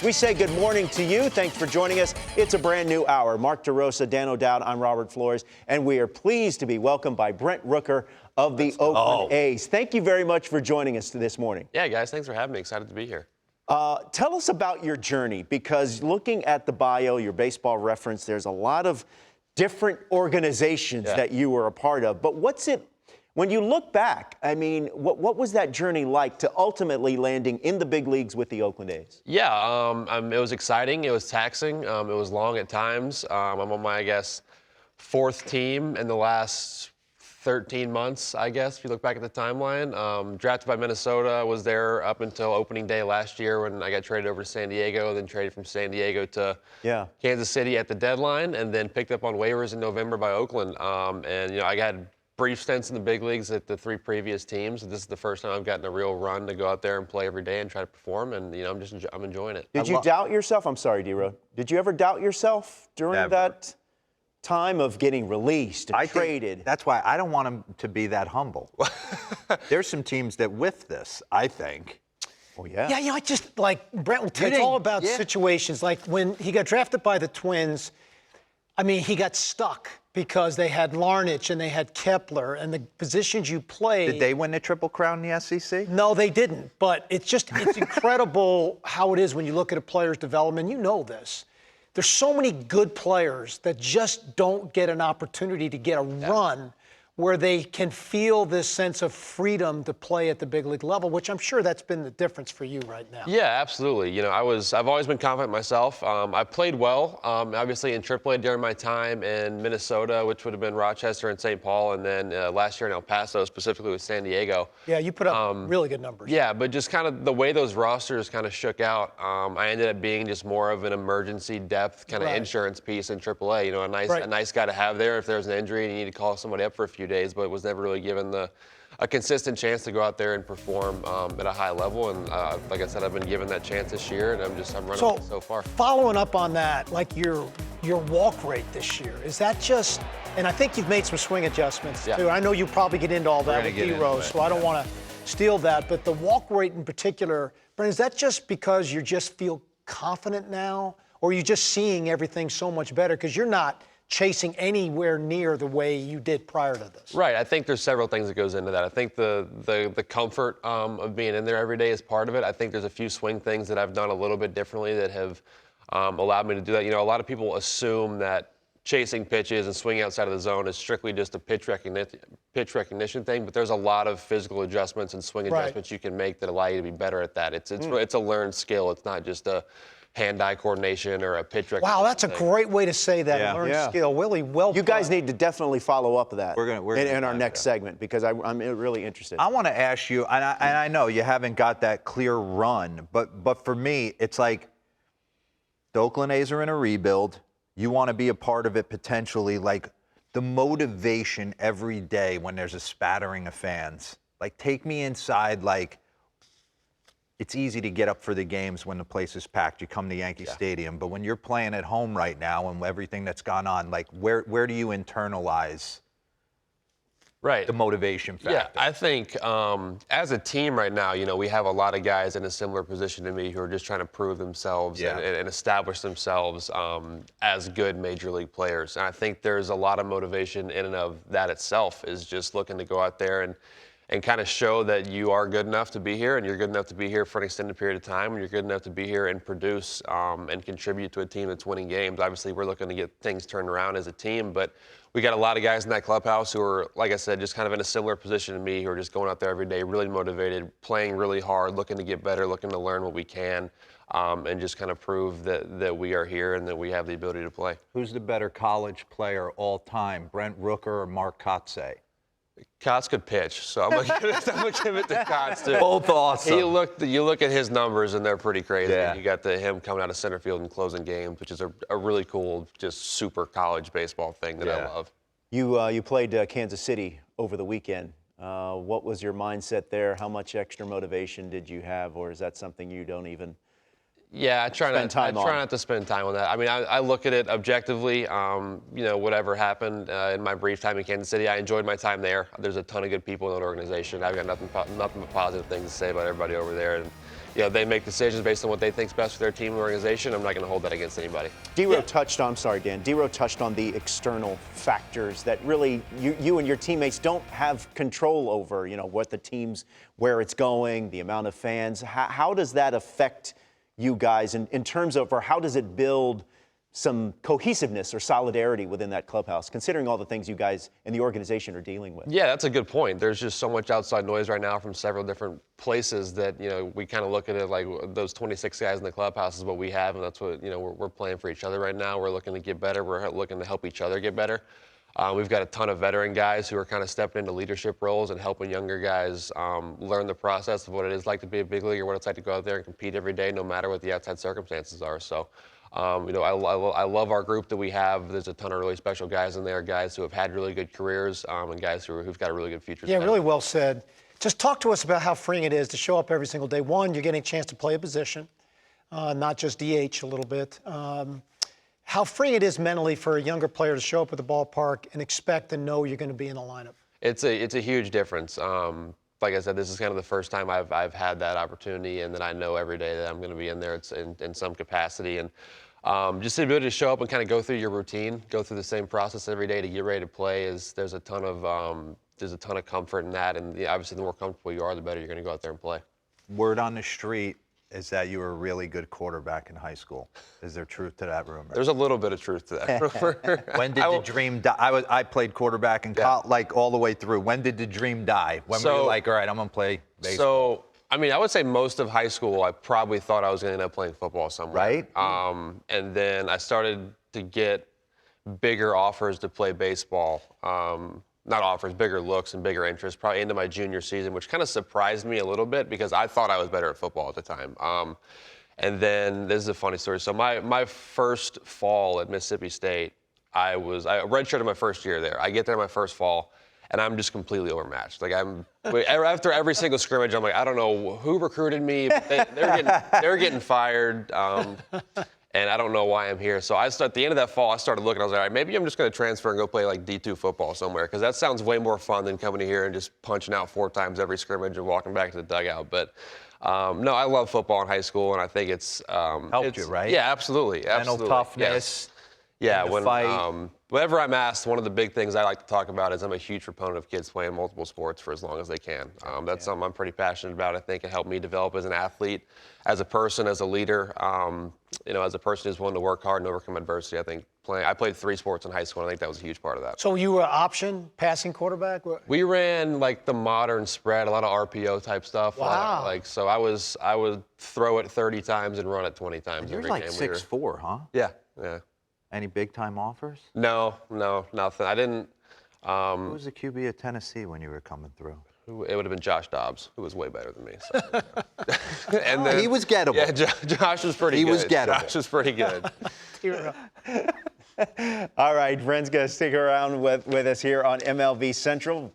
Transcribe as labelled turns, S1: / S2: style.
S1: We say good morning to you. Thanks for joining us. It's a brand new hour. Mark DeRosa, Dan O'Dowd, I'm Robert Flores, and we are pleased to be welcomed by Brent Rooker of the Oakland A's. Thank you very much for joining us this morning.
S2: Yeah, guys, thanks for having me. Excited to be here.
S1: Tell us about your journey, because looking at the bio, your baseball reference, there's a lot of different organizations that you were a part of. But what's it, when you look back, I mean, what was that journey like to ultimately landing in the big leagues with the Oakland A's?
S2: Yeah, it was exciting. It was taxing. It was long at times. I'm on my, I guess, fourth team in the last 13 months, I guess, if you look back at the timeline. Drafted by Minnesota, was there up until opening day last year when I got traded over to San Diego, then traded from San Diego to Kansas City at the deadline, and then picked up on waivers in November by Oakland. And, I got brief stints in the big leagues at the three previous teams. This is the first time I've gotten a real run to go out there and play every day and try to perform, and I'm enjoying it.
S1: Did you doubt yourself? I'm sorry, D-Rod. Did you ever doubt yourself during that time of getting released and traded?
S3: That's why I don't want him to be that humble. There's some teams that whiff this, I think.
S1: Oh, yeah.
S4: Yeah, I just, like, Brent will tell you all about situations. Like, when he got drafted by the Twins, I mean, he got stuck because they had Larnach and they had Kepler, and the positions you played.
S3: Did they win the Triple Crown in the SEC?
S4: No, they didn't. But it's incredible how it is when you look at a player's development. You know this. There's so many good players that just don't get an opportunity to get a run where they can feel this sense of freedom to play at the big league level, which I'm sure that's been the difference for you right now.
S2: Yeah, absolutely. I've always been confident myself. I played well, obviously in AAA during my time in Minnesota, which would have been Rochester and St. Paul, and then last year in El Paso, specifically with San Diego.
S4: Yeah, you put up really good numbers.
S2: Yeah, but just kind of the way those rosters kind of shook out, I ended up being just more of an emergency depth kind of insurance piece in AAA. A nice guy to have there if there's an injury and you need to call somebody up for a few days, but was never really given a consistent chance to go out there and perform at a high level. And like I said, I've been given that chance this year, and I'm running with it so far.
S4: Following up on that, like your walk rate this year, is that just? And I think you've made some swing adjustments too. I know you probably get into all that with D-Rose, so I don't want to steal that. But the walk rate in particular, Brent, is that just because you just feel confident now, or are you just seeing everything so much better because you're not chasing anywhere near the way you did prior to this?
S2: Right. I think there's several things that goes into that. I think the comfort of being in there every day is part of it. I think there's a few swing things that I've done a little bit differently that have allowed me to do that. A lot of people assume that chasing pitches and swinging outside of the zone is strictly just a pitch recognition thing, but there's a lot of physical adjustments and swing adjustments you can make that allow you to be better at that. It's a learned skill. It's not just a hand-eye coordination or a pitch recognition.
S4: Wow, that's a great way to say that. Learned skill. Willie, well
S1: You guys need to definitely follow up that
S3: we're
S1: in our next segment, because I'm really interested.
S3: I want to ask you, and I know you haven't got that clear run, but for me, it's like the Oakland A's are in a rebuild. You want to be a part of it potentially, like the motivation every day when there's a spattering of fans. Like, take me inside, like, it's easy to get up for the games when the place is packed. You come to Yankee Stadium. But when you're playing at home right now and everything that's gone on, like, where do you internalize the motivation factor?
S2: Yeah, I think as a team right now, we have a lot of guys in a similar position to me who are just trying to prove themselves and establish themselves as good major league players. And I think there's a lot of motivation in and of that itself, is just looking to go out there and kind of show that you are good enough to be here, and you're good enough to be here for an extended period of time, and you're good enough to be here and produce and contribute to a team that's winning games. Obviously, we're looking to get things turned around as a team, but we got a lot of guys in that clubhouse who are, like I said, just kind of in a similar position to me, who are just going out there every day, really motivated, playing really hard, looking to get better, looking to learn what we can, and just kind of prove that we are here and that we have the ability to play.
S3: Who's the better college player all time, Brent Rooker or Mark Kotsay?
S2: Kotz could pitch, so I'm gonna give it to Kotz too.
S3: Both awesome.
S2: You look at his numbers and they're pretty crazy. Yeah. You got him coming out of center field and closing games, which is a really cool, just super college baseball thing that I love.
S1: You played Kansas City over the weekend. What was your mindset there? How much extra motivation did you have, or is that something you don't even?
S2: Yeah, I try not to spend time on that. I mean, I look at it objectively. Whatever happened in my brief time in Kansas City, I enjoyed my time there. There's a ton of good people in that organization. I've got nothing but positive things to say about everybody over there. And they make decisions based on what they think's best for their team and organization. I'm not going to hold that against anybody.
S1: D-Row touched on, I'm sorry, Dan. D-Row touched on the external factors that really you and your teammates don't have control over, what the team's, where it's going, the amount of fans. How does that affect you guys in terms of, or how does it build some cohesiveness or solidarity within that clubhouse, considering all the things you guys and the organization are dealing with?
S2: Yeah, that's a good point. There's just so much outside noise right now from several different places that, we kind of look at it like those 26 guys in the clubhouse is what we have, and that's what, we're playing for each other right now. We're looking to get better. We're looking to help each other get better. We've got a ton of veteran guys who are kind of stepping into leadership roles and helping younger guys learn the process of what it is like to be a big leaguer, what it's like to go out there and compete every day, no matter what the outside circumstances are. So, I love our group that we have. There's a ton of really special guys in there, guys who have had really good careers, and guys who've got a really good future.
S4: Yeah, really well said. Just talk to us about how freeing it is to show up every single day. One, you're getting a chance to play a position, not just DH a little bit. How freeing it is mentally for a younger player to show up at the ballpark and expect and know you're going to be in the lineup.
S2: It's a huge difference. Like I said, this is kind of the first time I've had that opportunity, and that I know every day that I'm going to be in there in some capacity. And just the ability to show up and kind of go through your routine, go through the same process every day to get ready to play there's a ton of comfort in that. And obviously, the more comfortable you are, the better you're going to go out there and play.
S3: Word on the street is that you were a really good quarterback in high school. Is there truth to that rumor?
S2: There's a little bit of truth to that rumor.
S3: When did the dream die? I played quarterback in college, like all the way through. When did the dream die? When were you like, all right, I'm going to play baseball?
S2: So, I would say most of high school, I probably thought I was going to end up playing football somewhere.
S3: Right.
S2: And then I started to get bigger offers to play baseball. Not offers, bigger looks and bigger interest, probably into my junior season, which kind of surprised me a little bit because I thought I was better at football at the time. And then this is a funny story. So my first fall at Mississippi State, I redshirted my first year there. I get there my first fall, and I'm just completely overmatched. Like after every single scrimmage, I'm like, I don't know who recruited me. But they were getting fired. And I don't know why I'm here. So at the end of that fall, I started looking. I was like, all right, maybe I'm just going to transfer and go play like D2 football somewhere, because that sounds way more fun than coming here and just punching out 4 times every scrimmage and walking back to the dugout. But no, I love football in high school, and I think it's
S3: helped you, right?
S2: Yeah, absolutely.
S3: Mental toughness.
S2: Yes. Yeah,
S3: fight.
S2: Whenever I'm asked, one of the big things I like to talk about is I'm a huge proponent of kids playing multiple sports for as long as they can. That's something I'm pretty passionate about. I think it helped me develop as an athlete, as a person, as a leader. As a person who's willing to work hard and overcome adversity. I think I played 3 sports in high school, and I think that was a huge part of that.
S4: So you were option passing quarterback?
S2: We ran like the modern spread, a lot of RPO type stuff.
S4: Wow.
S2: So I would throw it 30 times and run it 20 times
S3: You're
S2: every
S3: like
S2: game.
S3: 6'4", huh?
S2: Yeah.
S3: Any big-time offers?
S2: No, nothing. I didn't.
S3: Who was the QB at Tennessee when you were coming through?
S2: It would have been Josh Dobbs, who was way better than me. So. And then,
S3: he was gettable.
S2: Yeah, Josh was pretty good.
S3: He was gettable.
S2: Josh was pretty good.
S1: All right, Brent's going to stick around with us here on MLB Central.